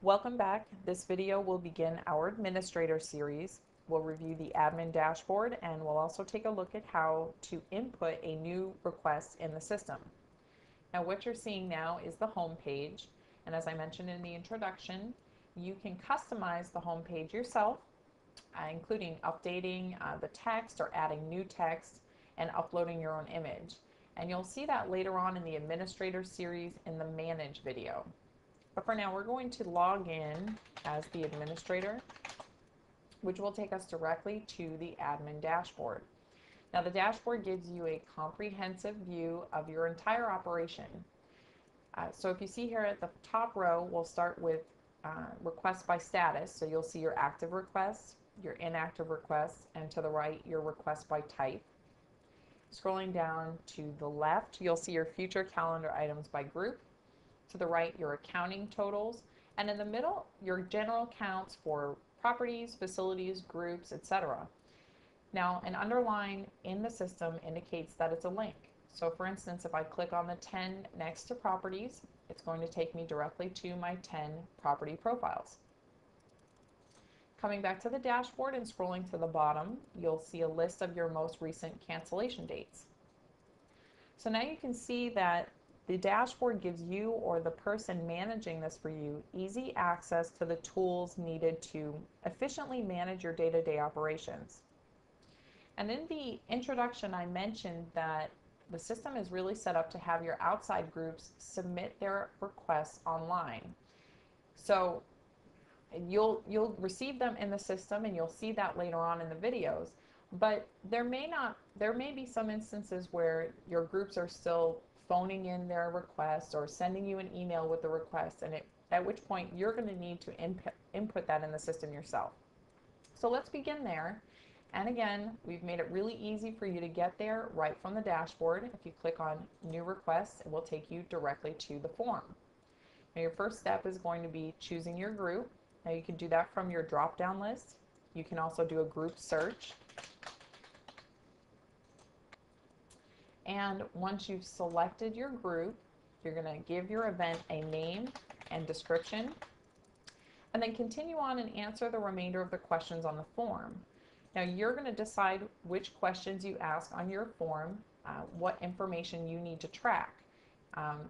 Welcome back. This video will begin our administrator series. We'll review the admin dashboard and we'll also take a look at how to input a new request in the system. Now what you're seeing now is the home page, and as I mentioned in the introduction, you can customize the home page yourself, including updating the text or adding new text and uploading your own image. And you'll see that later on in the administrator series in the manage video. But for now, we're going to log in as the administrator, which will take us directly to the admin dashboard. Now, the dashboard gives you a comprehensive view of your entire operation. So if you see here at the top row, we'll start with requests by status. So you'll see your active requests, your inactive requests, and to the right, your requests by type. Scrolling down to the left, you'll see your future calendar items by group. To the right, your accounting totals, and in the middle, your general counts for properties, facilities, groups, etc. Now, an underline in the system indicates that it's a link. So for instance, if I click on the 10 next to properties, it's going to take me directly to my 10 property profiles. Coming back to the dashboard and scrolling to the bottom, you'll see a list of your most recent cancellation dates. So now you can see that the dashboard gives you or the person managing this for you easy access to the tools needed to efficiently manage your day-to-day operations. And in the introduction, I mentioned that the system is really set up to have your outside groups submit their requests online. So you'll receive them in the system, and you'll see that later on in the videos. But there may be some instances where your groups are still phoning in their request or sending you an email with the request, and at which point you're going to need to input that in the system yourself. So let's begin there. And again, we've made it really easy for you to get there right from the dashboard. If you click on New Requests, it will take you directly to the form. Now your first step is going to be choosing your group. Now you can do that from your drop-down list. You can also do a group search. And once you've selected your group, you're going to give your event a name and description, and then continue on and answer the remainder of the questions on the form. Now you're going to decide which questions you ask on your form, what information you need to track.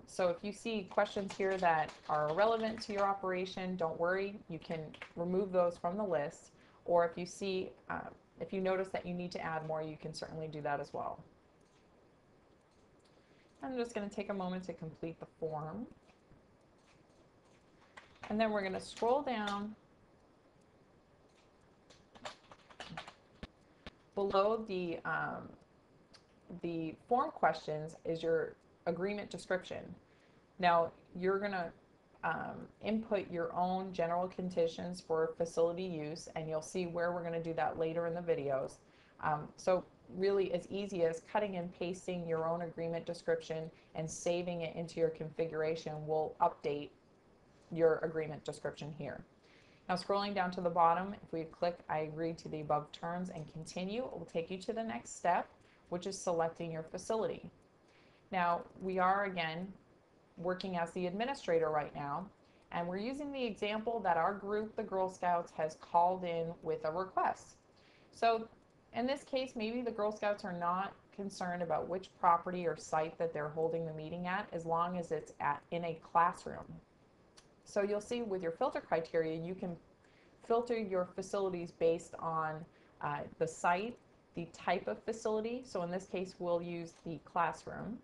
So if you see questions here that are irrelevant to your operation, don't worry, you can remove those from the list. Or if you notice that you need to add more, you can certainly do that as well. I'm just going to take a moment to complete the form. And then we're going to scroll down below the form questions is your agreement description. Now you're going to input your own general conditions for facility use, and you'll see where we're going to do that later in the videos. So really as easy as cutting and pasting your own agreement description and saving it into your configuration will update your agreement description here. Now scrolling down to the bottom, if we click I agree to the above terms and continue, it will take you to the next step, which is selecting your facility. Now we are again working as the administrator right now, and we're using the example that our group, the Girl Scouts, has called in with a request. So in this case, maybe the Girl Scouts are not concerned about which property or site that they're holding the meeting at, as long as it's in a classroom. So you'll see with your filter criteria, you can filter your facilities based on the site, the type of facility. So in this case, we'll use the classroom.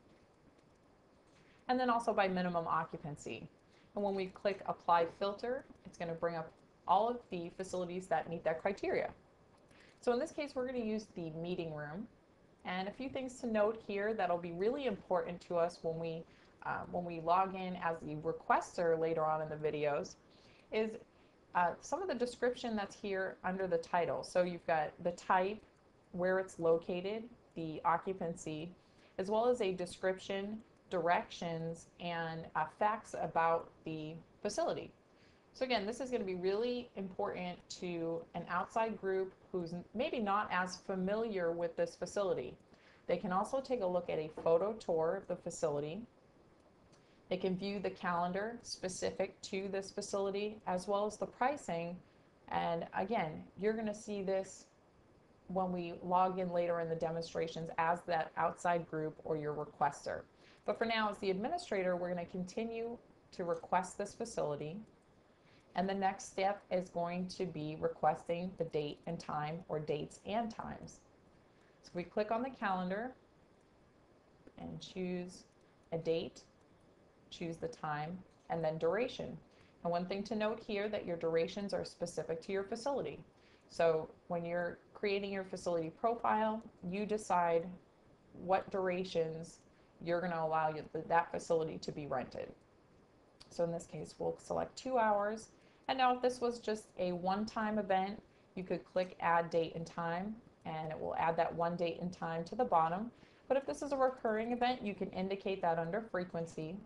And then also by minimum occupancy. And when we click Apply Filter, it's going to bring up all of the facilities that meet that criteria. So in this case, we're going to use the meeting room. And a few things to note here that'll be really important to us when we log in as the requester later on in the videos is some of the description that's here under the title. So you've got the type, where it's located, the occupancy, as well as a description, directions, and facts about the facility. So again, this is going to be really important to an outside group who's maybe not as familiar with this facility. They can also take a look at a photo tour of the facility. It can view the calendar specific to this facility as well as the pricing. And again, you're going to see this when we log in later in the demonstrations as that outside group or your requester. But for now, as the administrator, we're going to continue to request this facility. And the next step is going to be requesting the date and time, or dates and times. So we click on the calendar and choose a date, choose the time, and then duration. And one thing to note here, that your durations are specific to your facility. So when you're creating your facility profile, you decide what durations you're going to allow that facility to be rented. So in this case, we'll select 2 hours. And now if this was just a one-time event, you could click add date and time, and it will add that one date and time to the bottom. But if this is a recurring event, you can indicate that under frequency.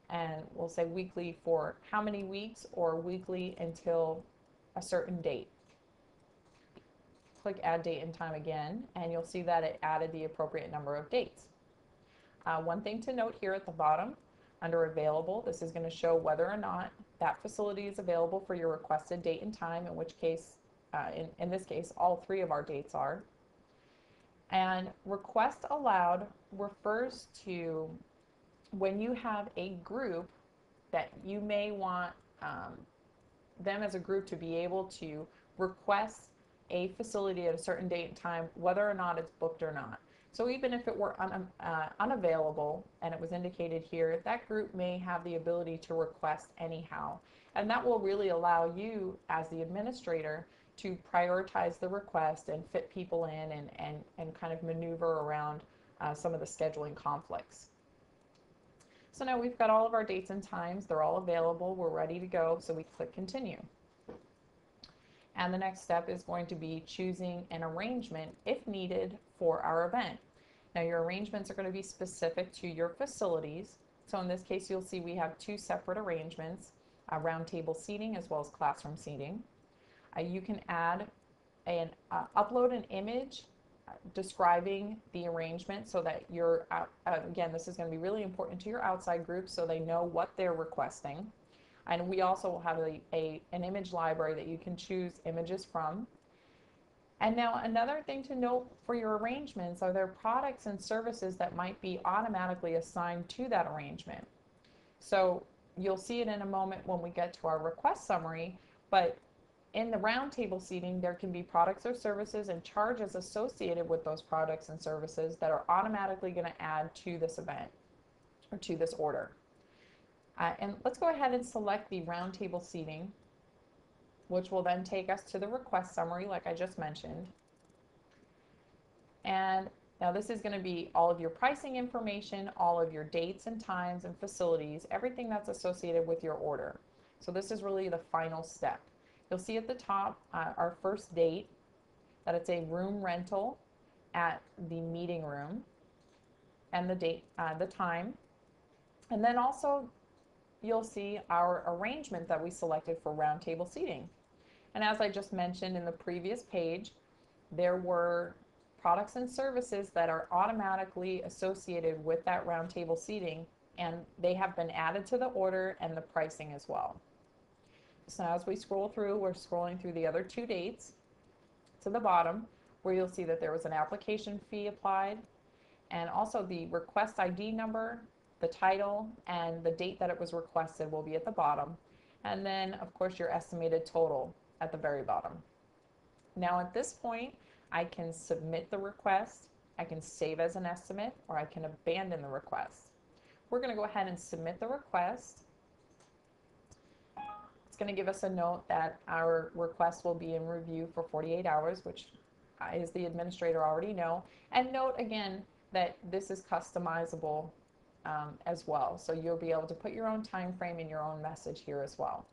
And we'll say weekly for how many weeks, or weekly until a certain date. Click add date and time again, and you'll see that it added the appropriate number of dates. One thing to note here at the bottom, under available, this is going to show whether or not that facility is available for your requested date and time, in which case, in this case, all 3 of our dates are. And request allowed refers to when you have a group that you may want them as a group to be able to request a facility at a certain date and time, whether or not it's booked or not. So even if it were unavailable and it was indicated here, that group may have the ability to request anyhow. And that will really allow you as the administrator to prioritize the request and fit people in, and kind of maneuver around some of the scheduling conflicts. So now we've got all of our dates and times. They're all available. We're ready to go. So we click continue. And the next step is going to be choosing an arrangement if needed for our event. Now your arrangements are going to be specific to your facilities. So in this case, you'll see we have 2 separate arrangements, round table seating as well as classroom seating. You can add and upload an image describing the arrangement, so that you're, again, this is going to be really important to your outside group so they know what they're requesting. And we also will have an image library that you can choose images from. And now another thing to note for your arrangements, are there products and services that might be automatically assigned to that arrangement. So you'll see it in a moment when we get to our request summary, but in the roundtable seating, there can be products or services and charges associated with those products and services that are automatically going to add to this event or to this order. And let's go ahead and select the roundtable seating, which will then take us to the request summary, like I just mentioned. And now this is going to be all of your pricing information, all of your dates and times and facilities, everything that's associated with your order. So this is really the final step. You'll see at the top our first date, that it's a room rental at the meeting room, and the date, the time. And then also you'll see our arrangement that we selected for roundtable seating. And as I just mentioned in the previous page, there were products and services that are automatically associated with that roundtable seating, and they have been added to the order and the pricing as well. So as we scroll through, we're scrolling through the other 2 dates to the bottom, where you'll see that there was an application fee applied, and also the request ID number, the title, and the date that it was requested will be at the bottom. And then, of course, your estimated total at the very bottom. Now at this point, I can submit the request, I can save as an estimate, or I can abandon the request. We're going to go ahead and submit the request. It's going to give us a note that our request will be in review for 48 hours, which as the administrator already know. And note again that this is customizable as well. So you'll be able to put your own time frame and your own message here as well.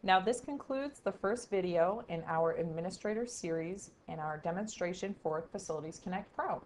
Now this concludes the first video in our administrator series in our demonstration for Facilities Connect Pro.